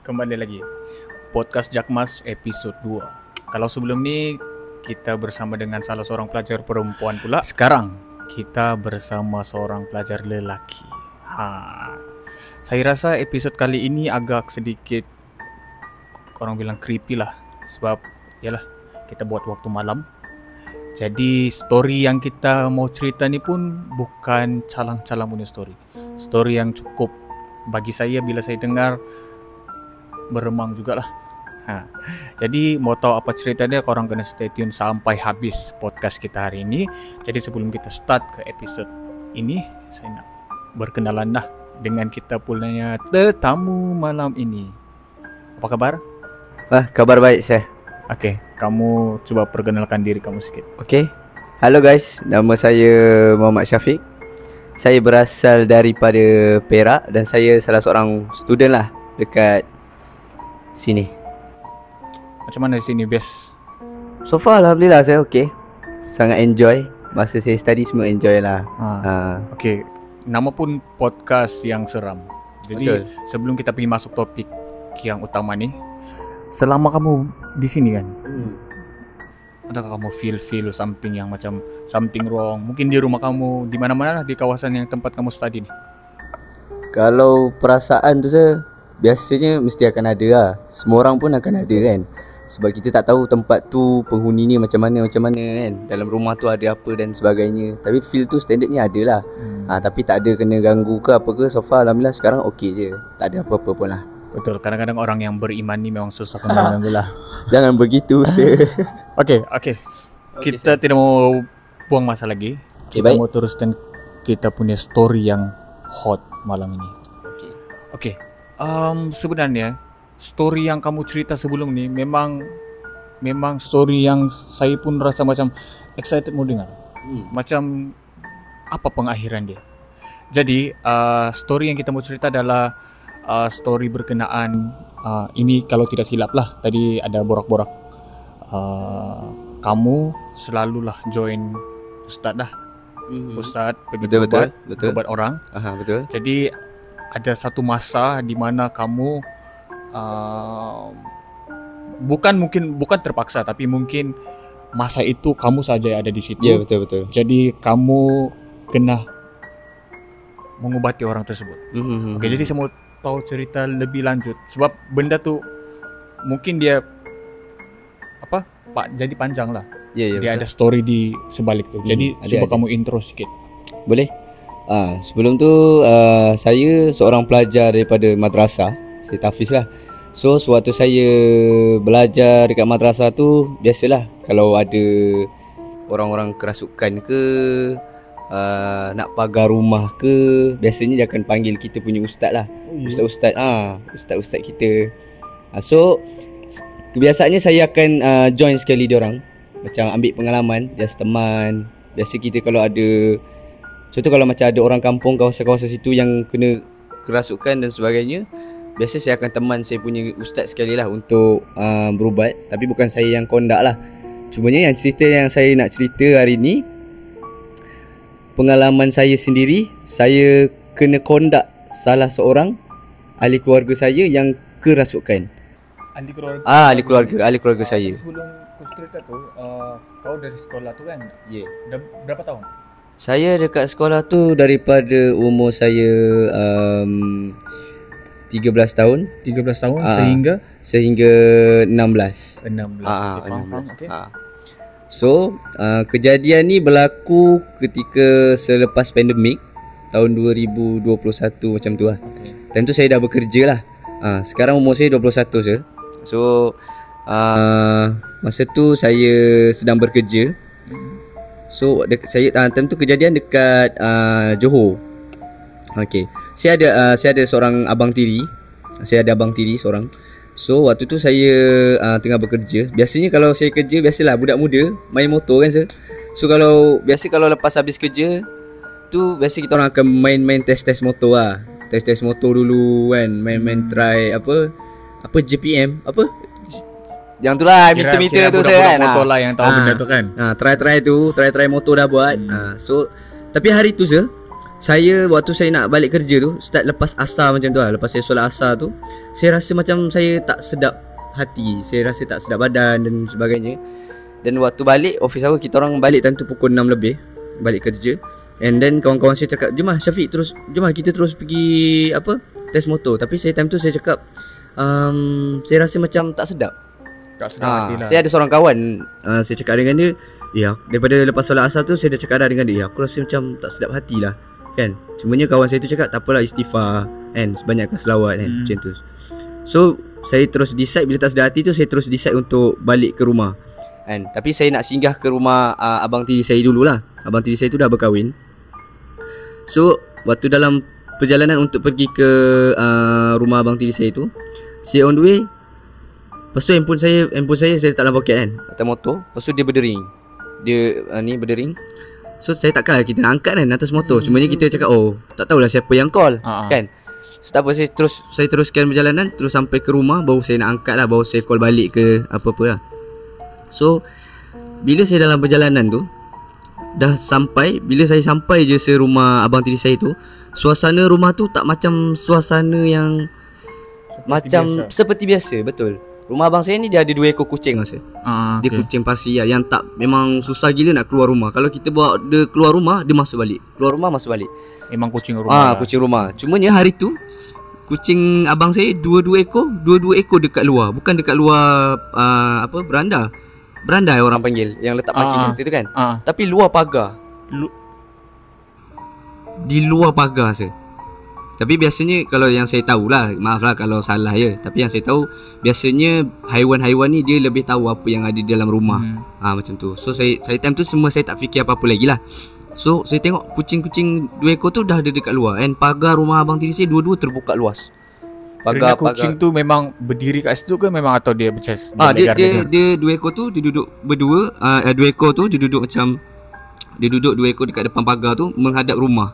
Kembali lagi Podcast Jakmas episod 2. Kalau sebelum ni kita bersama dengan salah seorang pelajar perempuan pula, sekarang kita bersama seorang pelajar lelaki. Saya rasa episod kali ini agak sedikit, orang bilang creepy lah. Sebab yalah, kita buat waktu malam. Jadi story yang kita mau cerita ni pun bukan calang-calang punya story. Story yang cukup bagi saya, bila saya dengar beremang jugalah. Jadi mau tahu apa cerita dia, korang kena stay tune sampai habis podcast kita hari ini. Jadi sebelum kita start ke episode ini, saya nak berkenalan dah dengan kita punya tetamu malam ini. Apa kabar? Kabar baik saya. Okey, kamu coba perkenalkan diri kamu sikit. Okey. Halo guys, nama saya Muhammad Syafiq. Saya berasal daripada Perak dan saya salah seorang student lah dekat sini. Macam mana di sini, best? So far alhamdulillah saya okey. Sangat enjoy. Masa saya study semua enjoy lah. Okey, nama pun podcast yang seram. Jadi betul. Sebelum kita pergi masuk topik yang utama ni, selama kamu di sini kan, adakah kamu feel something yang macam something wrong? Mungkin di rumah kamu, di mana-mana lah, di kawasan yang tempat kamu study ni. Kalau perasaan tu saya biasanya mesti akan ada lah. Semua orang pun akan ada kan. Sebab kita tak tahu tempat tu penghuni ni macam mana kan. Dalam rumah tu ada apa dan sebagainya. Tapi feel tu standardnya ada lah. Tapi tak ada kena ganggu ke apa ke. So far alhamdulillah sekarang okey je. Tak ada apa-apa pun lah. Betul, kadang-kadang orang yang beriman ni memang susah kena ganggu lah. Jangan begitu sir. Okey. Kita tidak mau buang masa lagi. Kita baik. mau teruskan kita punya story yang hot malam ini. Okey. Sebenarnya story yang kamu cerita sebelum ni memang story yang saya pun rasa macam excited mau dengar. Macam apa pengakhiran dia. Jadi story yang kita mau cerita adalah story berkenaan ini, kalau tidak silap lah, tadi ada borak-borak, kamu selalulah join ustaz dah. Ustaz pergi berobat orang. Betul. Jadi ada satu masa di mana kamu bukan terpaksa, tapi mungkin masa itu kamu saja ada di situ. Ya, betul. Jadi kamu kena mengobati orang tersebut. Okey, jadi saya mau tahu cerita lebih lanjut, sebab benda tu mungkin dia jadi panjang lah. Ya, dia betul. ada story di sebalik tu. Jadi cuba kamu intro sikit. Boleh? Sebelum tu saya seorang pelajar daripada madrasah. Saya tahfiz lah. So sewaktu saya belajar dekat madrasah tu, biasalah kalau ada orang-orang kerasukan ke, nak pagar rumah ke, biasanya dia akan panggil kita punya ustaz lah. Ustaz-ustaz kita. So kebiasaannya saya akan join sekali diorang, macam ambil pengalaman, just teman. Biasa kita kalau ada, contoh kalau macam ada orang kampung kawasan-kawasan situ yang kena kerasukan dan sebagainya, biasa saya akan teman saya punya ustaz sekali lah untuk berubat. Tapi bukan saya yang kondak lah. Cumanya yang cerita yang saya nak cerita hari ni, pengalaman saya sendiri. Saya kena kondak salah seorang ahli keluarga saya yang kerasukan. Ahli keluarga saya. Sebelum kau cerita tu, kau dari sekolah tu kan? Ya. Dah berapa tahun? Saya dekat sekolah tu daripada umur saya 13 tahun sehingga 16. 16. Okay. So kejadian ni berlaku ketika selepas pandemik tahun 2021 macam tu lah. Time tu saya dah bekerja lah. Sekarang umur saya 21 je. So masa tu saya sedang bekerja. So time tu kejadian dekat Johor. Okey. Saya ada seorang abang tiri. Saya ada abang tiri seorang. So waktu tu saya tengah bekerja. Biasanya kalau saya kerja, biasalah budak muda main motor kan sir. So kalau lepas habis kerja tu, biasa kita orang akan main test motor lah. Test motor dulu kan. Main try apa JPM apa? Yang tu lah, meter-meter tu saya kan. Motor lah yang tahu benda tu kan. Try motor dah buat. So tapi hari tu je saya waktu saya nak balik kerja tu, start lepas asar macam tu lah, lepas saya solat asar tu, saya rasa macam saya tak sedap hati, saya rasa tak sedap badan dan sebagainya. Dan waktu balik office aku, kita orang balik time tu pukul 6 lebih balik kerja. And then kawan-kawan saya cakap, "Jom lah Syafiq, kita terus pergi test motor." Tapi saya time tu saya cakap, saya rasa macam tak sedap. Tak sedap hati lah. Saya ada seorang kawan, saya cakap dengan dia, daripada lepas solat asar tu saya dah cakap dah dengan dia, aku rasa macam tak sedap hati lah kan. Cumanya kawan saya tu cakap, tak apalah, istighfar kan, sebanyakkan selawat kan, macam tu. So saya terus decide, bila tak sedap hati tu saya terus decide untuk balik ke rumah kan. Tapi saya nak singgah ke rumah abang tiri saya dululah. Abang tiri saya tu dah berkahwin. So waktu dalam perjalanan untuk pergi ke rumah abang tiri saya tu, saya on the way. Lepas tu handphone saya tak dalam poket kan, atas motor. Lepas tu dia berdering. Dia berdering. So saya takkan kita nak angkat kan atas motor. Cumanya kita cakap, tak tahulah siapa yang call kan. So tak apa, saya teruskan perjalanan terus sampai ke rumah, baru saya nak angkat lah, baru saya call balik ke apa-apa lah. So bila saya dalam perjalanan tu bila saya sampai je serumah abang tiri saya tu, suasana rumah tu tak macam suasana yang seperti biasa, betul. Rumah abang saya ni dia ada 2 ekor kucing rasa. Dia kucing Parsia yang tak, memang susah gila nak keluar rumah. Kalau kita bawa dia keluar rumah, dia masuk balik. Keluar rumah masuk balik. Memang kucing rumah. Kucing rumah. Cumanya hari tu kucing abang saya dua-dua ekor dekat luar. Bukan dekat luar beranda. Beranda orang panggil, yang letak parking kita tu kan. Tapi luar pagar. Di luar pagar saya. Tapi biasanya kalau yang saya tahulah, maaf lah kalau salah ya, tapi yang saya tahu biasanya haiwan-haiwan ni dia lebih tahu apa yang ada di dalam rumah. Macam tu. So saya time tu semua saya tak fikir apa-apa lagi lah. So saya tengok kucing-kucing 2 ekor tu dah ada dekat luar. And pagar rumah abang tiri saya dua-dua terbuka luas. Pagar kucing tu memang berdiri kat situ ke memang, atau dia macam dia 2 ekor tu dia duduk berdua. 2 ekor tu dia duduk macam, dia duduk 2 ekor dekat depan pagar tu menghadap rumah.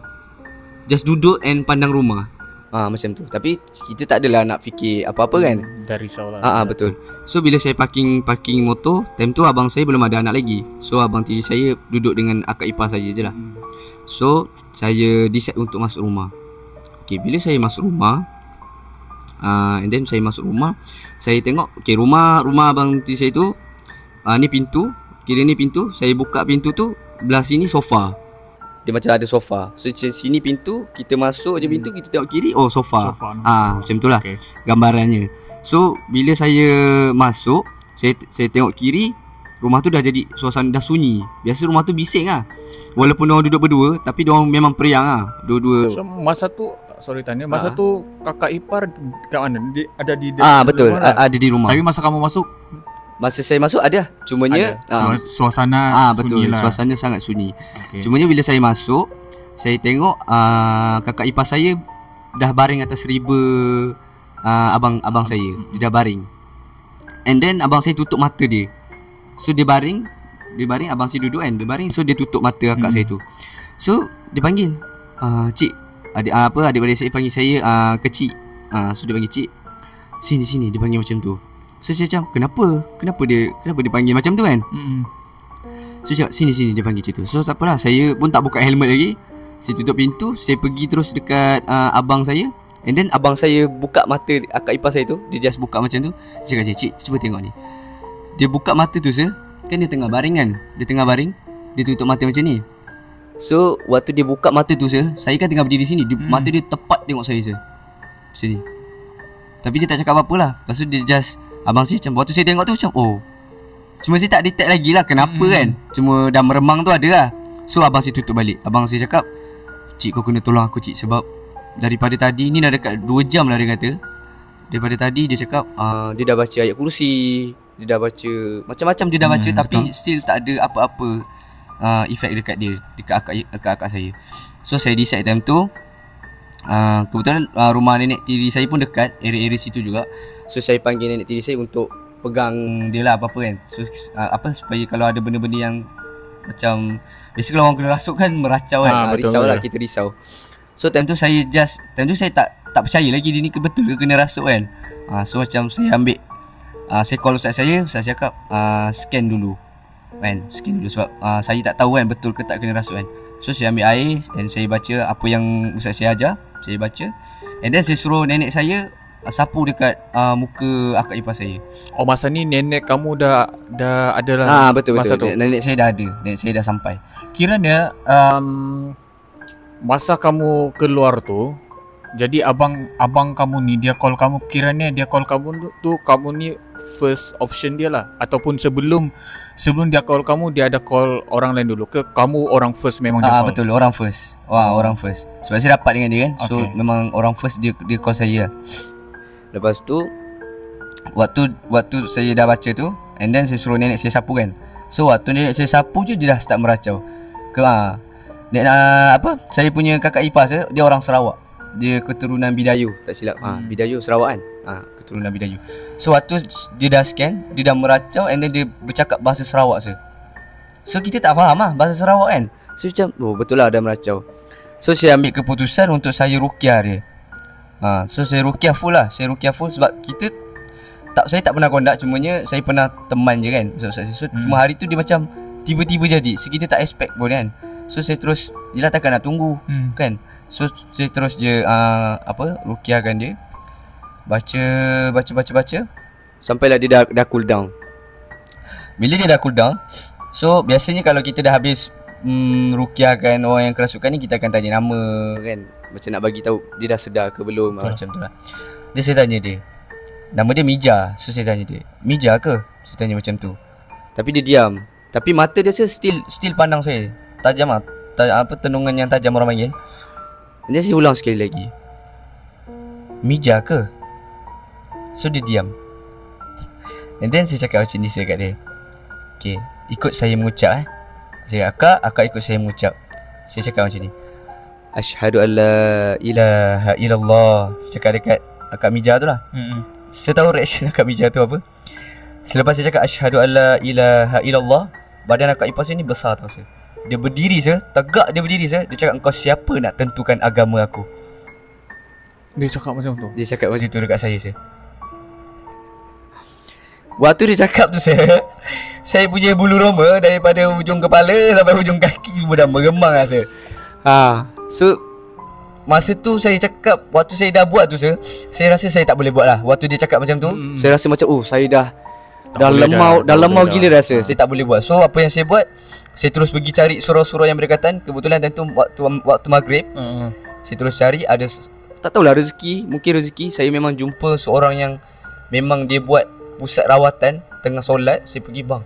Just duduk and pandang rumah. Macam tu. Tapi kita tak adalah nak fikir apa-apa kan. Dah risau lah. Betul. So bila saya parking motor, time tu abang saya belum ada anak lagi. So abang tiri saya duduk dengan akak ipar saya je lah. So saya decide untuk masuk rumah. Okay, bila saya masuk rumah, and then saya masuk rumah, saya tengok rumah abang tiri saya tu, ni pintu. Kira ni pintu. Saya buka pintu tu, belah sini sofa. Dia macam ada sofa. So sini pintu, kita masuk je pintu, kita tengok kiri, sofa. Macam itulah gambarannya. So bila saya masuk, saya tengok kiri, rumah tu dah jadi suasana dah sunyi. Biasa rumah tu bising lah. Walaupun diorang duduk berdua, tapi diorang memang periang lah. Dua-dua. So masa tu, masa tu kakak ipar kat mana? Ada di betul, ada di rumah. Tapi masa kamu masuk, masa saya masuk ada. Cumanya suasana betul, lah. Suasana sangat sunyi. Cumanya bila saya masuk, saya tengok kakak ipar saya dah baring atas riba abang saya. Dia dah baring. And then abang saya tutup mata dia. So dia baring, abang saya duduk kan, dia baring. So dia tutup mata kakak saya tu. So dia panggil, "Cik." Adik-beradik saya panggil saya kecil. So dia panggil, "Cik, sini." Dia panggil macam tu. So saya cakap, kenapa dia panggil macam tu kan? So cakap, sini dia panggil macam tu. So tak apalah, saya pun tak buka helmet lagi. Saya tutup pintu, saya pergi terus dekat abang saya. And then abang saya buka mata akak ipar saya tu. Dia just buka macam tu. Saya cakap, "Cik, cuba tengok ni." Dia buka mata tu kan dia tengah baring kan. Dia tengah baring, dia tutup mata macam ni. So waktu dia buka mata tu saya kan tengah berdiri sini. Mata dia tepat tengok saya sini. Tapi dia tak cakap apa-apa lah. Lepas tu dia just, abang saya macam, waktu saya tengok tu macam, cuma saya tak detect lagi lah kenapa kan. Cuma dah meremang tu ada lah. So abang saya tutup balik. Abang saya cakap, "Cik, kau kena tolong aku, Cik. Sebab daripada tadi, ni dah dekat 2 jam lah," dia kata. Daripada tadi dia cakap, dia dah baca ayat kursi, dia dah baca macam-macam dia dah baca. Tapi still tak ada apa-apa efek dekat dia, dekat akak saya. So saya decide time tu, kebetulan rumah nenek tiri saya pun dekat area situ juga. So saya panggil nenek tiri saya untuk pegang dia lah apa-apa kan. So supaya kalau ada benda-benda yang macam, biasa kalau orang kena rasuk kan meracau kan. Risau lah, kita risau. So time tu saya tak percaya lagi dia ni betul ke kena rasuk kan. So macam saya ambil, saya call ustaz saya cakap, scan dulu kan. Scan dulu sebab saya tak tahu kan betul ke tak kena rasuk kan. So saya ambil air dan saya baca apa yang ustaz saya ajar. Saya baca. And then saya suruh nenek saya sapu dekat muka akak ipar saya. Oh, masa ni nenek kamu dah ada lah Betul masa betul. tu. Nenek saya dah ada. Nenek saya dah sampai. Kiranya masa kamu keluar tu, jadi abang kamu ni dia call kamu, kiranya dia call kamu tu kamu ni first option dia lah, ataupun sebelum dia call kamu dia ada call orang lain dulu ke kamu orang first memang dia call? Betul, orang first. Orang first. Sebab saya dapat dengan dia kan. So memang orang first dia call saya. Lepas tu waktu saya dah baca tu, and then saya suruh nenek saya sapu kan. So waktu nenek saya sapu je dia dah start meracau. Saya punya kakak ipar saya, dia orang Sarawak. Dia keturunan Bidayu, tak silap. Bidayu Sarawak kan. Keturunan Bidayu. So waktu dia dah scan, dia dah meracau, and then dia bercakap bahasa Sarawak saya. So kita tak faham bahasa Sarawak kan. So macam betul lah dah meracau. So saya ambil keputusan untuk saya ruqyah dia. So saya ruqyah full lah. Saya ruqyah full sebab saya tak pernah kondak, cumanya saya pernah teman je kan. So cuma hari tu dia macam tiba-tiba jadi. So kita tak expect pun kan. So saya terus, yelah takkan nak tunggu kan. So saya terus je ruqyahkan dia. Baca sampailah dia dah cool down. Bila dia dah cool down, so biasanya kalau kita dah habis ruqyahkan orang yang kerasukan ni, kita akan tanya nama kan. Macam nak bagi tahu dia dah sedar ke belum, macam tu lah. Saya tanya dia, nama dia Mija. So saya tanya dia, Mija ke? Saya tanya macam tu. Tapi dia diam. Tapi mata dia still pandang saya. Tajam tenungan yang tajam orang panggil. Dan saya ulang sekali lagi, Mija ke? So dia diam. And then saya cakap macam ni kat dia, okay, ikut saya mengucap Saya akak ikut saya mengucap. Saya cakap macam ni, Asyhadu an la ilaha illallah. Saya cakap dekat akak Mija tu lah. Saya tahu reaction akak Mija tu apa. Selepas saya cakap Asyhadu an la ilaha illallah, badan akak ipar saya ni besar tau saya. Dia berdiri saya, tegak dia berdiri saya. Dia cakap, engkau siapa nak tentukan agama aku? Dia cakap macam tu? Dia cakap macam tu dekat saya. Waktu dia cakap tu saya punya bulu roma daripada hujung kepala sampai hujung kaki semua dah meremang rasa. So masa tu saya cakap, waktu saya dah buat tu saya rasa saya tak boleh buat lah. Waktu dia cakap macam tu, saya rasa macam saya dah lemau gila rasa. Saya tak boleh buat. So apa yang saya buat, saya terus pergi cari surau-surau yang berdekatan. Kebetulan tentu waktu maghrib, saya terus cari, ada tak tahulah mungkin rezeki saya memang jumpa seorang yang memang dia buat pusat rawatan tengah solat. Saya pergi, bang,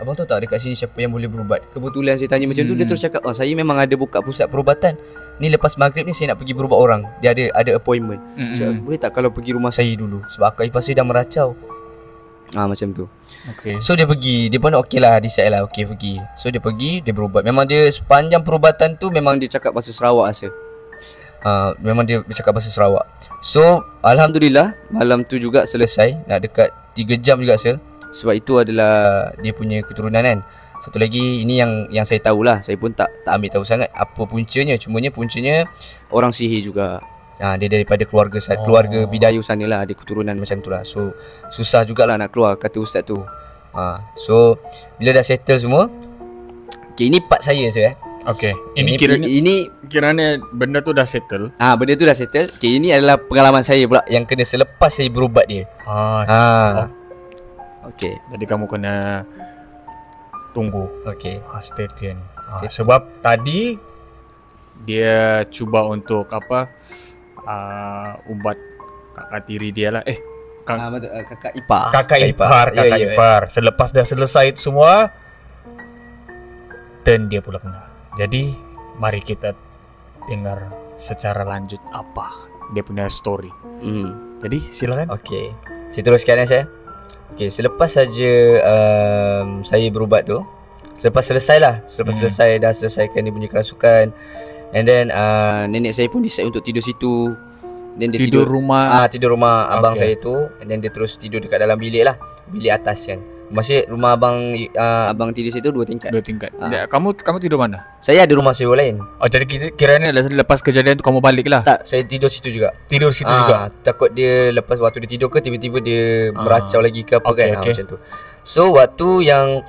abang tahu tak dekat sini siapa yang boleh berubat? Kebetulan saya tanya macam tu, dia terus cakap, saya memang ada buka pusat perubatan ni, lepas maghrib ni saya nak pergi berubat orang. Dia ada appointment. So, boleh tak kalau pergi rumah saya dulu, sebab akak ipar saya dah meracau. Macam tu. So dia pergi, dia pun okey lah, decide lah, okey pergi. So dia pergi, dia berubat. Memang dia sepanjang perubatan tu memang dia cakap bahasa Sarawak rasa. Memang dia bercakap bahasa Sarawak. So alhamdulillah malam tu juga selesai. Nak dekat 3 jam juga sebab itu adalah dia punya keturunan kan. Satu lagi, ini yang saya tahulah. Saya pun tak ambil tahu sangat apa puncanya. Cumanya puncanya orang sihir juga. Dia daripada keluarga Bidayu sana lah. Dia keturunan macam tu lah. So susah jugalah nak keluar, kata ustaz tu. So bila dah settle semua, okay, ini part saya Okay, ini kiranya benda tu dah settle. Benda tu dah settle. Okay, ini adalah pengalaman saya pula yang kena selepas saya berubat dia. Okay, jadi kamu kena tunggu. Okay, stay tune. Sebab tadi dia cuba untuk ubat kakak tiri dia lah. Kakak ipar. Kakak ipar. Selepas dah selesai semua, dan dia pula kena. Jadi mari kita dengar secara lanjut apa dia punya story. Jadi silakan. Okay, saya teruskan saya. Okay, selepas saja saya berubat tu, selepas selesai dah selesaikan dia punya kerasukan, and then nenek saya pun decide untuk tidur situ. Dan dia tidur rumah abang saya tu, and then dia terus tidur dekat dalam bilik lah, bilik atas kan. Masih rumah abang tidur situ 2 tingkat. 2 tingkat. Kamu tidur mana? Saya ada rumah sewa lain. Jadi kiranya lepas kejadian tu kamu balik lah? Tak, saya tidur situ juga. Takut dia lepas waktu dia tidur ke tiba-tiba dia meracau lagi ke apa kan. Macam tu. So waktu yang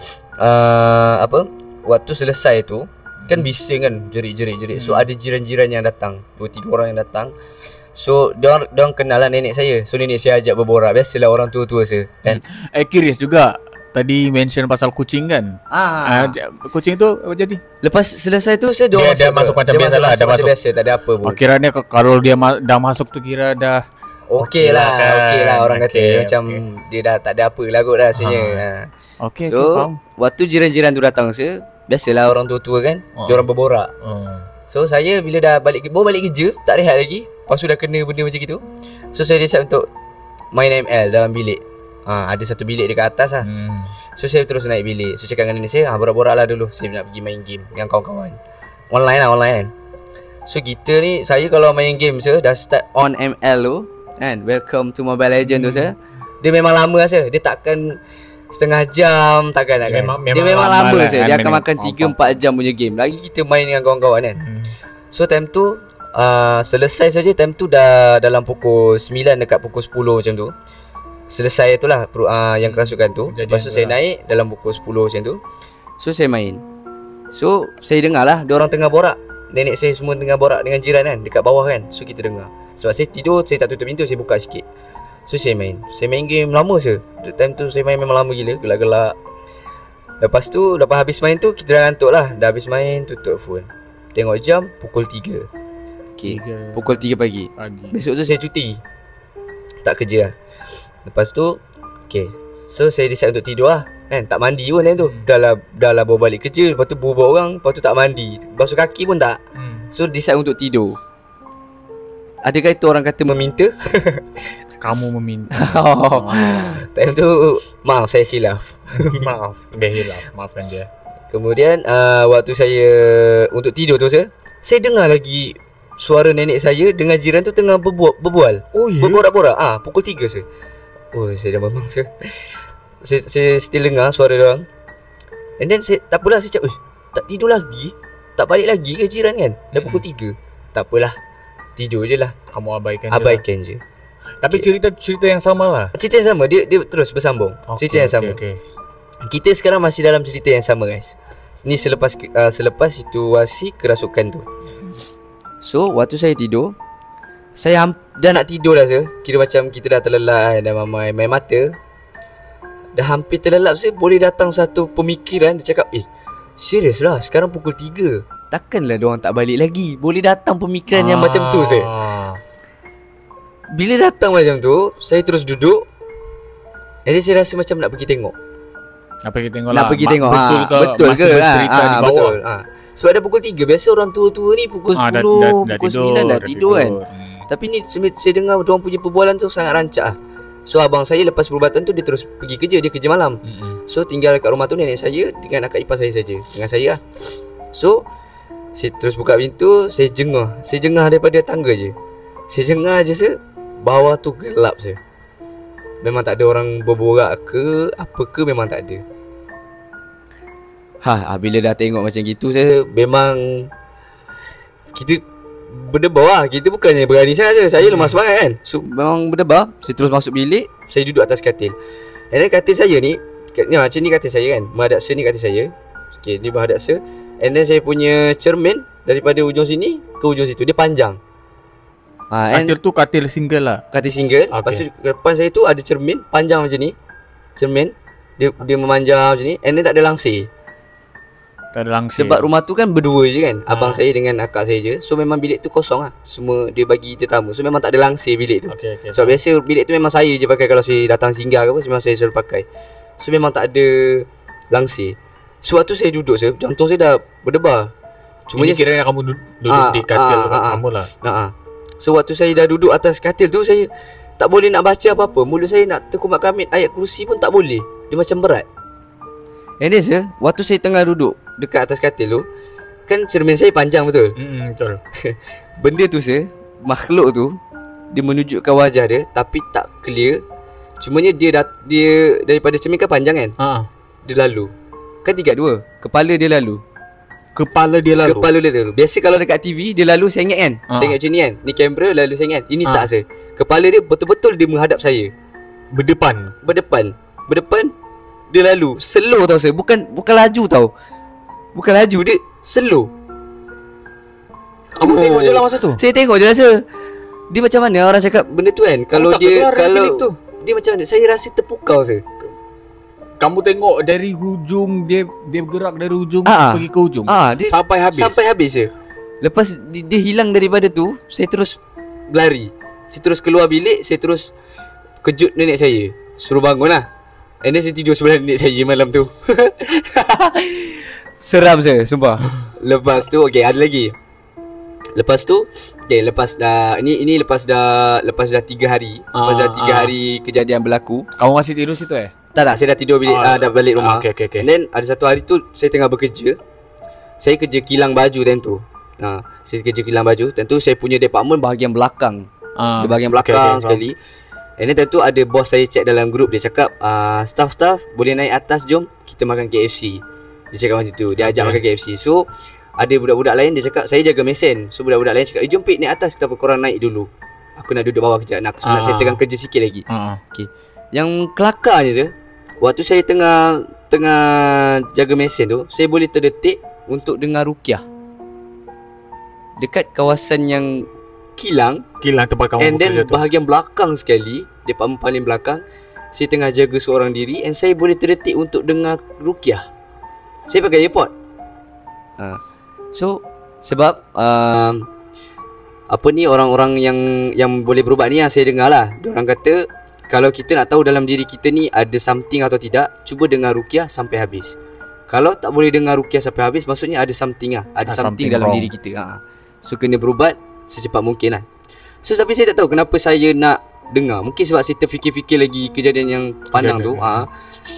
waktu selesai tu, Kan bising kan, jerit. So ada jiran-jiran yang datang, 2-3 orang yang datang. So diorang kenal lah nenek saya. So nenek saya ajak berborak. Biasalah orang tua-tua saya kan. Curious juga. Tadi mention pasal kucing kan. Kucing tu apa jadi? Lepas selesai tu saya Dia masuk macam biasa lah, dah masuk. Biasa, tak ada apa pun. Kiranya kalau dia dah masuk tu kira dah Okey lah orang kata macam dia dah tak ada apa lah kot rasanya. Okey, so faham. waktu jiran-jiran tu datang saya, biasalah orang tua-tua kan, diorang berborak. So saya bila dah balik kerja, tak rehat lagi. Lepas tu dah kena benda macam gitu. So saya decide untuk main ML dalam bilik. Ada satu bilik dekat atas lah. So saya terus naik bilik. So cakap dengan nenek saya, borak-borak lah dulu, saya nak pergi main game dengan kawan-kawan. Online kan. So kita ni, saya kalau main game saya dah start on ML tu kan, welcome to Mobile Legends tu saya, dia memang lama saya. Dia takkan setengah jam, takkan. Dia memang lama lah, saya. Dia akan makan 3-4 jam punya game. Lagi kita main dengan kawan-kawan kan. So time tu selesai saja, time tu dah dalam pukul 9 dekat pukul 10 macam tu. Selesai tu lah yang kerasukan tu. Lepas tu saya naik dalam pukul 10 macam tu. So saya main. So saya dengar lah diorang tengah borak. Nenek saya semua tengah borak dengan jiran kan, dekat bawah kan. So kita dengar. Sebab saya tidur, saya tak tutup pintu, saya buka sikit. So saya main game lama saya. Time tu saya main memang lama gila, gelak-gelak. Lepas tu, lepas habis main tu, kita dah ngantuk lah. Dah habis main, tutup phone. Tengok jam, pukul 3. Okay, pukul 3 pagi. Besok tu saya cuti, tak kerja lah. Lepas tu, okay, so saya decide untuk tidur lah kan. Tak mandi pun time tu. Dah lah bawa balik kerja. Lepas tu berbual orang, lepas tu tak mandi, basuh kaki pun tak. So decide untuk tidur. Adakah itu orang kata meminta? Kamu meminta. Time tu maaf saya khilaf. Dia hilaf. Maafkan dia. Kemudian waktu saya untuk tidur tu saya dengar lagi suara nenek saya dengan jiran tu tengah berbual. Oh ya. Berborak-borak. Pukul 3 saya. Oh saya dah memang saya still dengar suara dia orang. And then saya tak apalah, saya cakap, tak tidur lagi? Tak balik lagi ke jiran kan? Dah pukul 3. Tak apalah, tidur je lah. Kamu abaikan je. Tapi cerita yang sama lah. Cerita yang sama, dia terus bersambung. Cerita yang sama. Kita sekarang masih dalam cerita yang sama guys. Ni selepas situasi kerasukan tu. So waktu saya tidur, saya dah nak tidur lah saya. Kira macam kita dah terlelap, dah main mata. Dah hampir terlelap saya, boleh datang satu pemikiran. Dia cakap, serius lah, sekarang pukul 3. Takkanlah diorang tak balik lagi. Boleh datang pemikiran yang macam tu saya. Bila datang macam tu, saya terus duduk. Jadi saya rasa macam nak pergi tengok. Nak pergi tengok. Betul ke? Betul. Sebab dah pukul 3. Biasa orang tua-tua ni pukul 10, pukul 9 dah tidur kan. Tapi ni saya dengar diorang punya perbualan tu sangat rancak lah. So abang saya lepas perubatan tu dia terus pergi kerja. Dia kerja malam. So tinggal kat rumah tu nenek saya dengan akak ipar saya saja, dengan saya lah. So saya terus buka pintu. Saya jengah daripada tangga je. Saya jengah je saya. Bawah tu gelap saya. Memang tak ada orang berborak ke apa ke, memang tak ada. Bila dah tengok macam gitu saya memang kita berdebar lah. Kita bukannya berani saja. Saya lemah semangat kan. So memang berdebar. Saya terus masuk bilik. Saya duduk atas katil. And then katil saya ni macam ni katil saya kan. Menghadap ni katil saya. Okay, ni menghadap and then saya punya cermin daripada ujung sini ke ujung situ, dia panjang. Katil tu katil single lah. Katil single. Lepas tu depan saya tu ada cermin panjang macam ni. Cermin dia memanjang macam ni. And then tak ada langsir. Sebab rumah tu kan berdua je kan. Abang saya dengan akak saya je. So memang bilik tu kosong lah. Semua dia bagi tetamu. So memang tak ada langsir bilik tu. So biasa bilik tu memang saya je pakai. Kalau saya datang singgah ke apa, memang saya selalu pakai. So memang tak ada langsir. So waktu saya duduk jantung saya dah berdebar. Cuma ini kiranya kamu duduk di katil kamu lah. So waktu saya dah duduk atas katil tu, saya tak boleh nak baca apa-apa. Mulut saya nak terkumat kamit ayat kursi pun tak boleh. Dia macam berat. And then waktu saya tengah duduk dekat atas katil tu, kan cermin saya panjang betul. Betul. Benda tu makhluk tu, dia menunjukkan wajah dia tapi tak clear. Cumanya dia daripada cermin kan panjang kan. Dia lalu. Kan 3-2. Kepala dia lalu. Biasa kalau dekat TV dia lalu, saya ingat kan. Saya ingat macam ni kan. Ni kamera lalu, saya ingat. Ini tak saya. Kepala dia betul-betul dia menghadap saya. Berdepan. Dia lalu slow tau saya. Bukan laju tau. Bukan laju. slow. Kamu tengok je lah masa tu. Saya tengok je rasa dia macam mana orang cakap benda tu kan. Kalau tak dia keluar dari kalau bilik tu. dia macam mana, saya rasa terpukau saya. Kamu tengok dari hujung dia bergerak dari hujung pergi ke hujung. Dia sampai habis. Sampai habis je. Lepas dia hilang daripada tu, saya terus berlari. Saya terus keluar bilik, saya terus kejut nenek saya. Suruh bangun lah. And then saya tidur sebelah nenek saya malam tu. Seram saya, sumpah. Lepas tu, okay, ada lagi. Lepas tu, okay, lepas dah ini lepas dah 3 hari. Lepas dah 3 hari kejadian berlaku. Kamu masih tidur situ Tak, saya dah tidur bilik, dah balik rumah. Okay. And then ada satu hari tu saya tengah bekerja. Saya kerja kilang baju time tu. Saya kerja kilang baju. Tentu saya punya department bahagian belakang. Di bahagian belakang sekali. And then tentu ada bos saya chat dalam grup. Dia cakap, staff-staff boleh naik atas, jom kita makan KFC. Dia cakap macam tu. Dia ajak makan KFC. So ada budak-budak lain, dia cakap saya jaga mesin. So budak-budak lain cakap, jom Pik naik atas, kita korang naik dulu. Aku nak duduk bawah kejap. Nak saya tengah kerja sikit lagi. Okay. Yang kelakarnya je, waktu saya tengah jaga mesin tu, saya boleh terdetik untuk dengar ruqyah dekat kawasan yang kilang tempat kamu and then bekerja tu. bahagian belakang sekali, department paling belakang, saya tengah jaga seorang diri and saya boleh terdetik untuk dengar ruqyah. Saya pakai earpod. So sebab apa ni, orang-orang yang boleh berubat ni yang saya dengar lah, diorang kata kalau kita nak tahu dalam diri kita ni ada something atau tidak, cuba dengar ruqyah sampai habis. Kalau tak boleh dengar ruqyah sampai habis, maksudnya ada something lah, ada something dalam wrong. diri kita. So kena berubat secepat mungkin lah. So tapi saya tak tahu kenapa saya nak dengar. Mungkin sebab saya terfikir-fikir lagi kejadian yang pandang tu.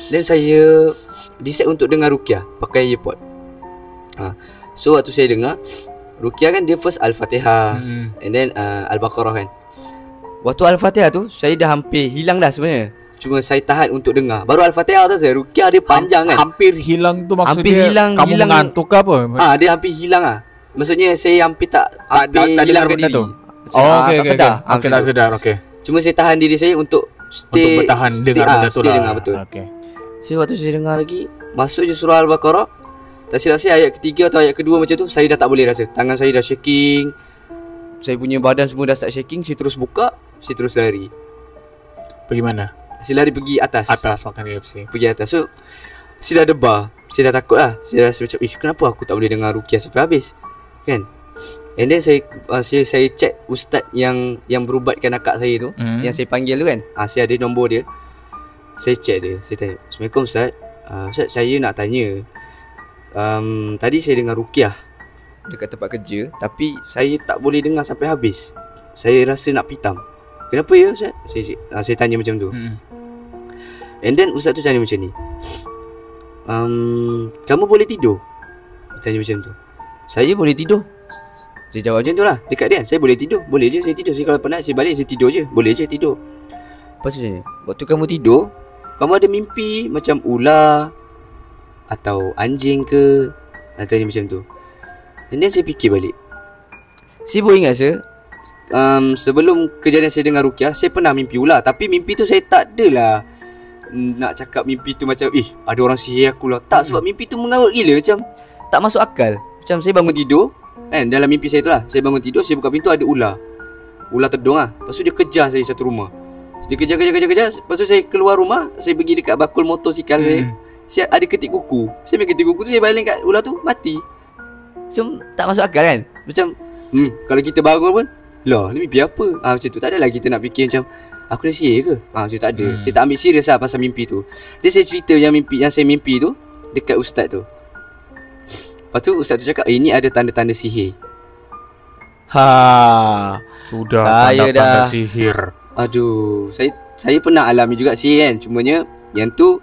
Dan saya decide untuk dengar ruqyah pakai earpod. So waktu saya dengar ruqyah kan, dia first Al-Fatihah and then Al-Baqarah kan. Waktu Al-Fatihah tu saya dah hampir hilang dah sebenarnya. Cuma saya tahan untuk dengar. Baru Al-Fatihah tu saya, ruqyah dia panjang kan. Hampir hilang tu maksudnya hampir hilang, kamu mengantuk ke apa? Dia hampir hilang lah. Maksudnya saya hampir tak hilangkan diri. Okay, tak sedar. Okay, tak sedar. Okay. Cuma saya tahan diri saya untuk bertahan dengar benda tu lah. Dengar betul. Okay. So waktu saya dengar lagi, masuk je surah Al-Baqarah, tak silap saya ayat ketiga atau ayat kedua macam tu, saya dah tak boleh rasa. Tangan saya dah shaking, saya punya badan semua dah start shaking. Saya terus buka, saya terus lari. Pergi mana? Saya lari pergi atas. Makan KFC. Pergi atas. So saya dah debar, saya dah takut lah. Saya rasa macam, kenapa aku tak boleh dengar ruqyah sampai habis kan? And then saya check ustaz yang berubatkan akak saya tu, yang saya panggil tu kan. Saya ada nombor dia. Saya check dia. Saya tanya, Assalamualaikum Ustaz. Ustaz, saya nak tanya, tadi saya dengar ruqyah dekat tempat kerja, tapi saya tak boleh dengar sampai habis. Saya rasa nak pitam. Kenapa ya Ustaz? Saya tanya macam tu. And then ustaz tu tanya macam ni, kamu boleh tidur? Dia tanya macam tu. Saya boleh tidur. Saya jawab macam tu lah dekat dia. Saya boleh tidur. Boleh je saya tidur. Saya kalau penat saya balik, saya tidur je. Boleh je tidur. Lepas tu waktu kamu tidur, kamu ada mimpi macam ular atau anjing ke? Tanya macam tu. And then saya fikir balik. Saya boleh ingat sebelum kejadian saya dengar ruqyah, saya pernah mimpi ular. Tapi mimpi tu saya tak adalah nak cakap mimpi tu macam ada orang sihir aku lah. Tak, sebab mimpi tu mengarut gila, macam tak masuk akal. Macam saya bangun tidur kan, dalam mimpi saya tu lah, saya bangun tidur, saya buka pintu, ada ular terdung lah. Lepas tu dia kejar saya satu rumah. Dia kejar. Lepas tu saya keluar rumah, saya pergi dekat bakul motosikal saya ada ketik kuku. Saya main ketik kuku tu, saya baling kat ular tu, mati. So tak masuk akal kan. Macam kalau kita bangun pun, lah ni mimpi apa? Macam tu. Tak adalah kita nak fikir macam aku dah sihir ke? Macam tak ada. Saya tak ambil serius lah pasal mimpi tu. Dia saya cerita yang saya mimpi tu dekat ustaz tu. Lepas tu ustaz tu cakap, ini ada tanda-tanda sihir. Sudah tanda-tanda sihir. Aduh, saya pernah alami juga sihir kan. Cumanya yang tu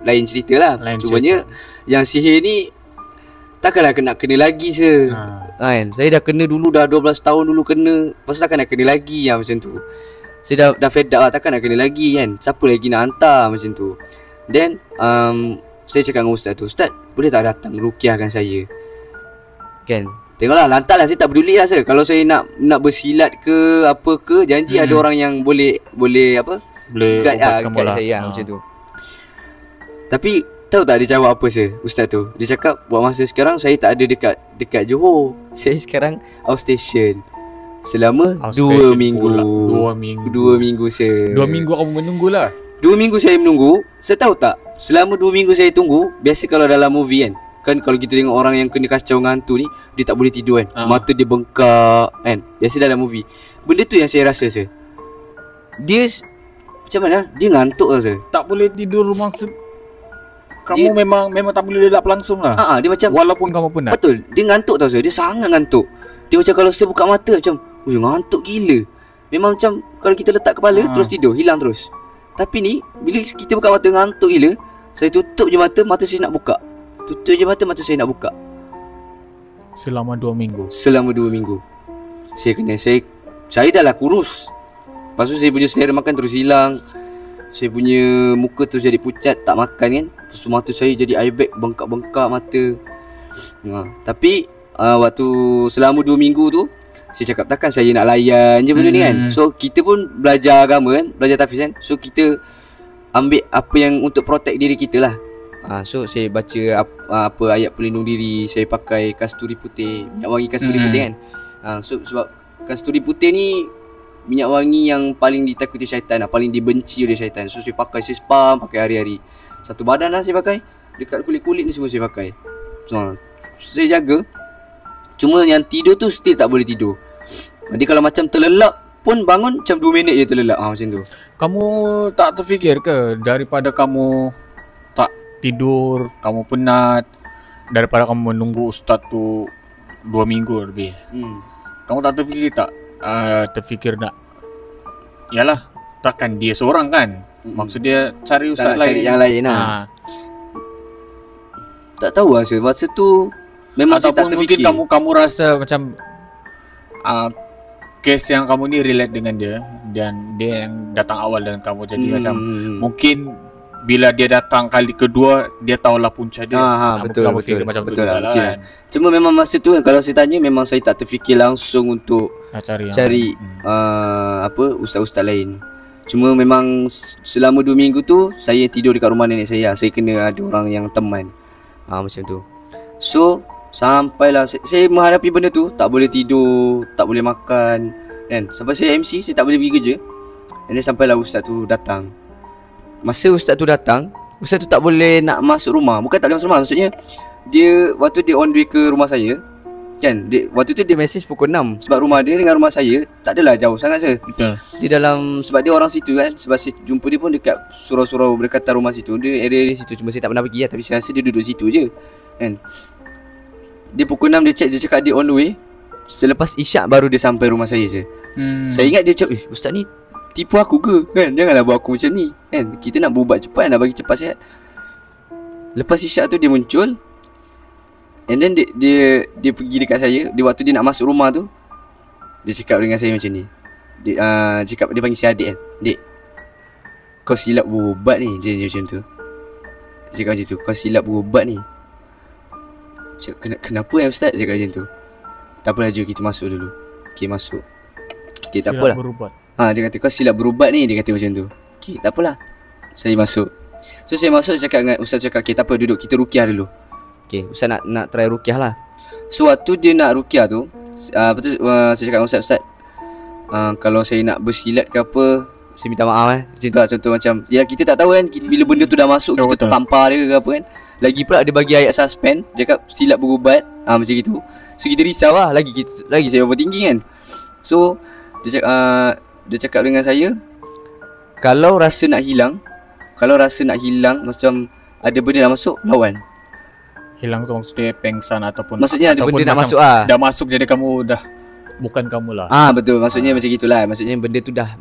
lain cerita lah. Cumanya yang sihir ni takkanlah kena lagi se. Kan, saya dah kena dulu, dah 12 tahun dulu kena. Lepas tu takkan nak kena lagi yang macam tu. Saya dah fed up lah, takkan nak kena lagi kan. Siapa lagi nak hantar macam tu. Then saya cakap dengan ustaz tu, Ustaz, boleh tak datang ruqyahkan saya kan? Tengoklah, lantak lah, saya tak peduli lah saya. Kalau saya nak bersilat ke apa ke, janji ada orang yang boleh apa, guide saya macam tu. Tapi Tahu tak dia jawab apa saya, ustaz tu? Dia cakap buat masa sekarang saya tak ada dekat Johor. Saya sekarang outstation selama 2 minggu. 2 minggu saya. 2 minggu kamu menunggulah. 2 minggu saya menunggu. Saya tahu tak, selama 2 minggu saya tunggu, biasa kalau dalam movie kan kalau kita tengok orang yang kena kacau dengan hantu ni, dia tak boleh tidur kan. Mata dia bengkak kan. Biasa dalam movie. Benda tu yang saya rasa saya. Dia macam mana? Dia ngantuk tau saya. Tak boleh tidur maksud kamu memang tak boleh lelap langsung lah. Dia macam walaupun kamu penat. Betul. Dia ngantuk tau saya. Dia sangat ngantuk. Dia macam kalau saya buka mata macam, ngantuk gila. Memang macam kalau kita letak kepala terus tidur, hilang terus. Tapi ni bila kita buka mata ngantuk gila, saya tutup je mata saya nak buka. Tutup je mata saya nak buka. Selama 2 minggu. Selama 2 minggu. Saya dah lah kurus. Lepas tu saya punya selera makan terus hilang. Saya punya muka terus jadi pucat, tak makan kan. Lepas tu mata saya jadi eye bag, bengkak-bengkak mata. Tapi waktu selama 2 minggu tu, saya cakap takkan saya nak layan je benda ni kan. So kita pun belajar agama kan, belajar tahfiz kan. So kita ambil apa yang untuk protect diri kita lah. So saya baca apa ayat pelindung diri. Saya pakai kasturi putih, minyak wangi kasturi putih kan. So sebab kasturi putih ni minyak wangi yang paling ditakuti syaitan lah, paling dibenci oleh syaitan. So saya pakai, saya spam pakai hari-hari. Satu badan lah saya pakai. Dekat kulit-kulit ni semua saya pakai. So saya jaga. Cuma yang tidur tu still tak boleh tidur. Jadi kalau macam terlelap pun bangun macam 2 minit je terlelap. Macam tu. Kamu tak terfikir ke daripada kamu tak tidur, kamu penat, daripada kamu menunggu ustaz tu 2 minggu lebih, kamu tak terfikir nak yalah, takkan dia seorang kan. Maksud dia cari ustaz lain, cari yang lain lah. Tak tahu lah masa tu memang saya tak terfikir. Ataupun mungkin kamu rasa macam case yang kamu ni relate dengan dia, dan dia yang datang awal dengan kamu. Jadi macam mungkin bila dia datang kali kedua, dia tahulah punca dia. Betul macam betul lah kan. Cuma memang masa tu kalau saya tanya, memang saya tak terfikir langsung untuk cari ustaz-ustaz lain. Cuma memang selama 2 minggu tu saya tidur dekat rumah nenek saya. Saya kena ada orang yang teman. Macam tu. So sampailah saya menghadapi benda tu, tak boleh tidur, tak boleh makan kan. Sampai saya MC, saya tak boleh pergi kerja. Dan sampailah ustaz tu datang. Masa ustaz tu datang, ustaz tu tak boleh nak masuk rumah. Bukan tak boleh masuk rumah, maksudnya dia waktu dia on the way ke rumah saya kan, waktu tu dia message pukul 6. Sebab rumah dia dengan rumah saya tak adalah jauh sangat saya. Betul. Dia dalam, sebab dia orang situ kan. Sebab saya jumpa dia pun dekat surau-surau berdekatan rumah situ. Dia area situ, cuma saya tak pernah pergi lah. Tapi saya rasa dia duduk situ je kan. Dia pukul 6 dia check, dia cakap dia on the way. Selepas isyak baru dia sampai rumah saya je. Saya ingat dia cakap, ustaz ni tipu aku ke kan, janganlah buat aku macam ni kan. Kita nak berubat cepat, nak bagi cepat sihat. Lepas isyak tu dia muncul. And then dia pergi dekat saya. Dia waktu dia nak masuk rumah tu, dia cakap dengan saya macam ni. Dia panggil saya adik kan. Dek, kau silap berubat ni. Dia macam tu. Dia cakap macam tu, kau silap berubat ni. Cakap, kenapa ya ustaz? Dia cakap macam tu. Tak apalah, jom kita masuk dulu. Okay, masuk. Okay, tak apalah. Dia kata kau silap berubat ni. Dia kata macam tu. Okay, tak apalah. Saya masuk. So saya masuk, cakap dengan ustaz, cakap okay, tak apa, duduk, kita ruqyah dulu. Okay, ustaz nak try ruqyah lah. So waktu dia nak ruqyah tu, betul, saya cakap dengan ustaz, kalau saya nak bersilat ke apa, saya minta maaf Macam tu lah, contoh macam ya, kita tak tahu kan, bila benda tu dah masuk, kita tertampar dia ke apa kan. Lagi pula dia bagi ayat suspend, dia cakap silap berubat, macam gitu. So kita risau lah, lagi saya overthinking kan. So dia cakap dengan saya, kalau rasa nak hilang, macam ada benda nak masuk, lawan. Hilang tu maksudnya pengsan ataupun maksudnya ada benda nak masuk dah masuk, jadi kamu dah bukan kamu lah. Betul, maksudnya macam gitulah. Maksudnya benda tu dah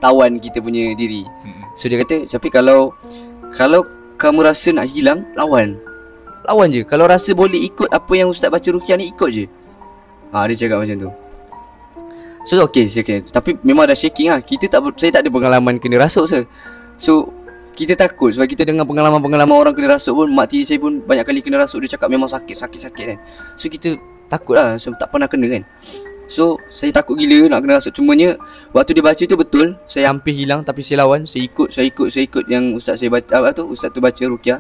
tawan kita punya diri. So dia kata, tapi kalau kamu rasa nak hilang, lawan je. Kalau rasa boleh ikut apa yang ustaz baca ruqyah ni, ikut je. Dia cakap macam tu. So okay. Tapi memang dah shaking lah. Saya tak ada pengalaman kena rasuk sir. So kita takut sebab kita dengar pengalaman-pengalaman orang kena rasuk pun. Mak tiri saya pun banyak kali kena rasuk. Dia cakap memang sakit kan. So kita takut lah, so, tak pernah kena kan. So saya takut gila nak kena rasuk. Cumanya waktu dia baca tu betul, saya hampir hilang. Tapi saya lawan, saya ikut yang ustaz saya baca, ustaz tu baca ruqyah.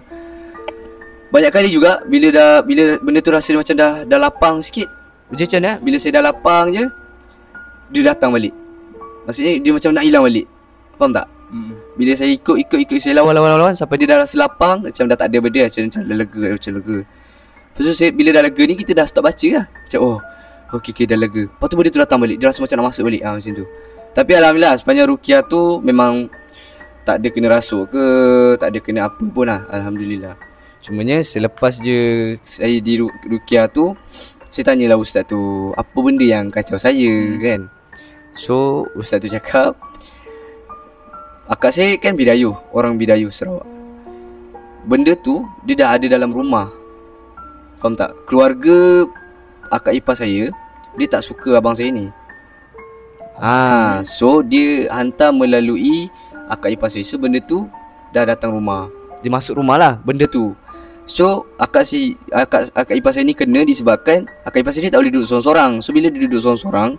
banyak kali juga bila benda tu rasa macam dah lapang sikit, macam mana bila saya dah lapang je, dia datang balik. Maksudnya dia macam nak hilang balik. Faham tak? Bila saya ikut saya lawan sampai dia dah rasa lapang, macam dah tak ada benda, macam lega. Lepas tu bila dah lega ni, kita dah stop baca lah. Macam okey dah lega. Lepas tu benda tu datang balik, dia rasa macam nak masuk balik macam tu. Tapi alhamdulillah sepanjang ruqyah tu memang tak ada kena rasuk ke, tak ada kena apa pun lah, alhamdulillah. Cumanya selepas je saya di ruqyah tu, saya tanyalah ustaz tu, apa benda yang kacau saya kan. So ustaz tu cakap, akak saya kan Bidayuh, orang Bidayuh Sarawak. Benda tu dia dah ada dalam rumah. Faham tak? Keluarga akak ipar saya, dia tak suka abang saya ni. So dia hantar melalui akak ipar saya. So benda tu dah datang rumah. Dia masuk rumah lah benda tu. So akak ipar saya ni kena disebabkan akak ipar saya ni tak boleh duduk sorang-sorang. So bila dia duduk sorang-sorang,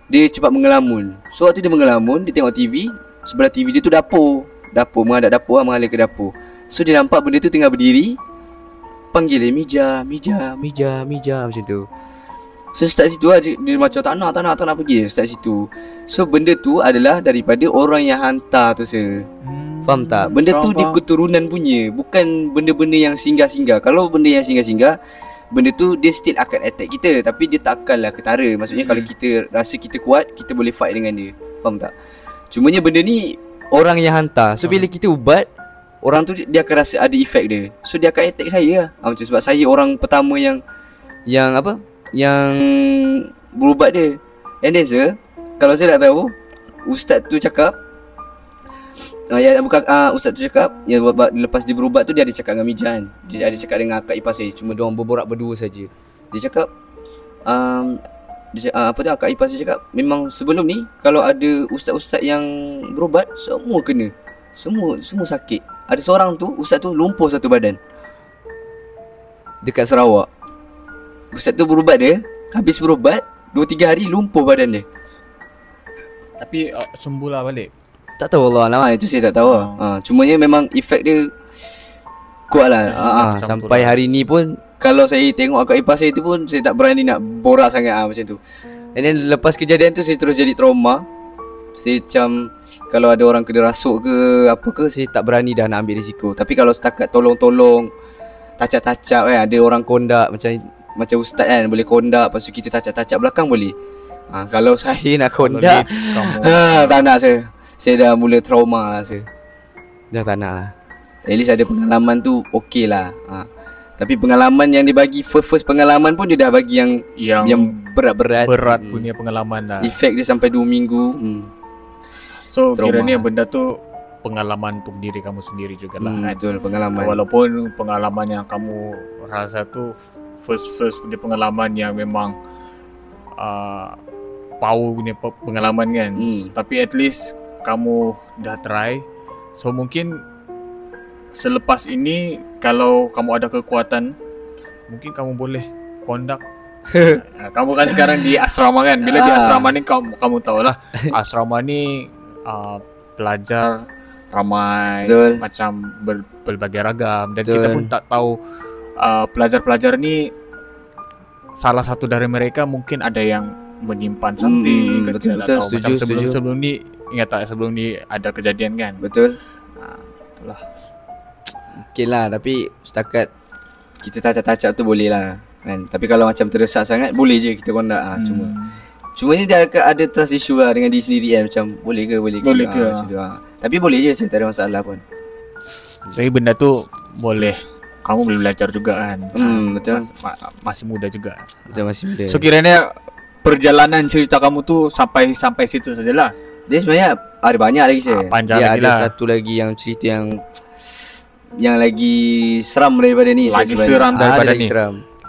dia cepat mengelamun. So waktu dia mengelamun, dia tengok TV. Sebelah TV dia tu dapur, menghadap dapur lah, mengalir ke dapur. So dia nampak benda tu tengah berdiri, panggil dia Mija macam tu. So start situ lah, dia macam tak nak pergi start situ. So benda tu adalah daripada orang yang hantar tu faham tak? Benda tu dia keturunan punya, bukan benda-benda yang singgah-singgah. Kalau benda yang singgah-singgah, benda tu dia still akan attack kita, tapi dia tak akanlah ketara. Maksudnya kalau kita rasa kita kuat, kita boleh fight dengan dia. Faham tak? Cumanya benda ni orang yang hantar. So bila kita ubat, orang tu dia akan rasa ada efek dia. So dia akan attack saya lah. Macam sebab saya orang pertama yang berubat dia. And then kalau saya tak tahu, ustaz tu cakap ustaz tu cakap yang lepas dia berubat tu, dia ada cakap dengan Mijan. Dia ada cakap dengan akak ipar saya. Cuma diorang berborak berdua saja. Dia cakap akak ipar saya cakap, memang sebelum ni kalau ada ustaz-ustaz yang berubat, semua kena. Semua sakit. Ada seorang tu, ustaz tu lumpuh satu badan dekat Sarawak. Ustaz tu berubat dia, habis berubat 2-3 hari lumpuh badan dia. Tapi sembuh lah balik. Tak tahu Allah alam, itu saya tak tahu lah. Cumanya memang efek dia kuat lah. Sampai hari ni pun kalau saya tengok akak ipar saya tu pun, saya tak berani nak borak sangat macam tu. And then lepas kejadian tu, saya terus jadi trauma. Saya macam, kalau ada orang kena rasuk ke apa ke, saya tak berani dah nak ambil risiko. Tapi kalau setakat tolong-tolong, tacap-tacap kan, ada orang kondak macam ustaz kan, boleh kondak, lepas tu kita tacap-tacap belakang boleh. Kalau saya nak kondak, tak nak saya. Saya dah mula trauma lah saya. Dah tak nak lah. At least ada pengalaman tu okey lah. Tapi pengalaman yang dia bagi, first pengalaman pun dia dah bagi yang berat-berat. Berat punya pengalaman lah. Efek dia sampai 2 minggu. So kiranya benda tu pengalaman untuk diri kamu sendiri juga lah kan. Betul, pengalaman. Walaupun pengalaman yang kamu rasa tu first punya pengalaman yang memang power punya pengalaman kan. Tapi at least kamu dah try. So mungkin selepas ini, kalau kamu ada kekuatan, mungkin kamu boleh kondak. Kamu kan sekarang di asrama kan. Bila di asrama ni kamu tahulah, asrama ni pelajar ramai. Betul. Macam berbagai ragam. Dan kita pun tak tahu pelajar-pelajar ni, salah satu dari mereka mungkin ada yang menyimpan something. Betul, setuju. Sebelum ni, ingat tak sebelum ni ada kejadian kan? Betul. Itulah. Okey lah, tapi setakat kita tacap-tacap tu boleh lah kan. Tapi kalau macam terdesak sangat, boleh je kita kondak. Cuma ni dia ada trust issue lah dengan diri sendiri kan. Macam boleh ke macam tu. Tapi boleh je, saya tak ada masalah pun. Tapi benda tu boleh, kamu boleh belajar juga kan. Betul. Masih muda juga. Betul, masih muda. So kiranya perjalanan cerita kamu tu sampai situ sajalah. Dia sebenarnya ada banyak lagi saya. Panjang dia lagi ada lah. Satu lagi yang cerita yang lagi seram daripada ni. Lagi seram daripada ni.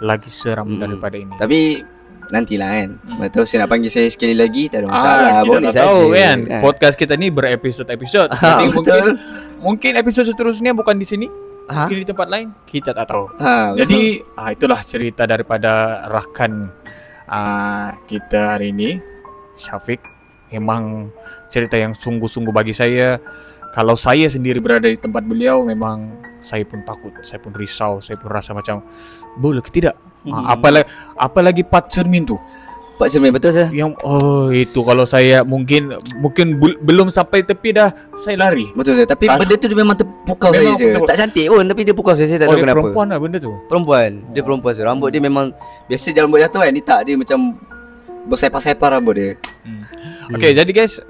Lagi seram daripada ini. Tapi nantilah kan. Betul, saya nak panggil saya sekali lagi, tak ada masalah. Boleh saja kan. Podcast kita ni berepisod-episod. Jadi mungkin episod seterusnya bukan di sini. Mungkin di tempat lain, kita tak tahu. Jadi itulah cerita daripada rakan kita hari ini, Syafiq. memang cerita yang sungguh-sungguh bagi saya. Kalau saya sendiri berada di tempat beliau, memang saya pun takut, saya pun risau, saya pun rasa macam boleh ke tidak. Apalagi Pat Cermin tu. Pak Cermin betul saya. Yang itu kalau saya mungkin belum sampai tepi dah saya lari. Betul saya. Tapi benda tu dia memang terpukau saya. Tak cantik pun tapi dia pukau saya tak tahu kenapa. Perempuan lah benda tu. Perempuan. Dia perempuan saya. Rambut dia memang biasa dia rambut jatuh kan. Ni tak, dia macam bersepar-separ rambut dia. Okay, jadi guys,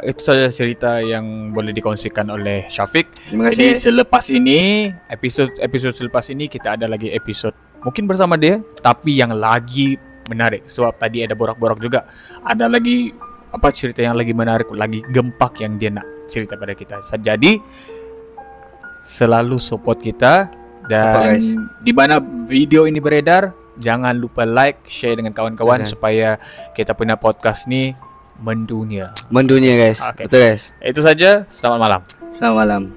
itu saja cerita yang boleh dikongsikan oleh Syafiq. Terima Jadi kasih. selepas ini, episod selepas ini kita ada lagi episod mungkin bersama dia, tapi yang lagi menarik. Sebab tadi ada borak-borak juga. Ada lagi cerita yang lagi menarik, lagi gempak yang dia nak cerita pada kita. Jadi selalu support kita, dan di mana video ini beredar, jangan lupa like, share dengan kawan-kawan supaya kita punya podcast ni mendunia. Mendunia guys. Okay. Betul guys. Itu saja. Selamat malam. Selamat malam.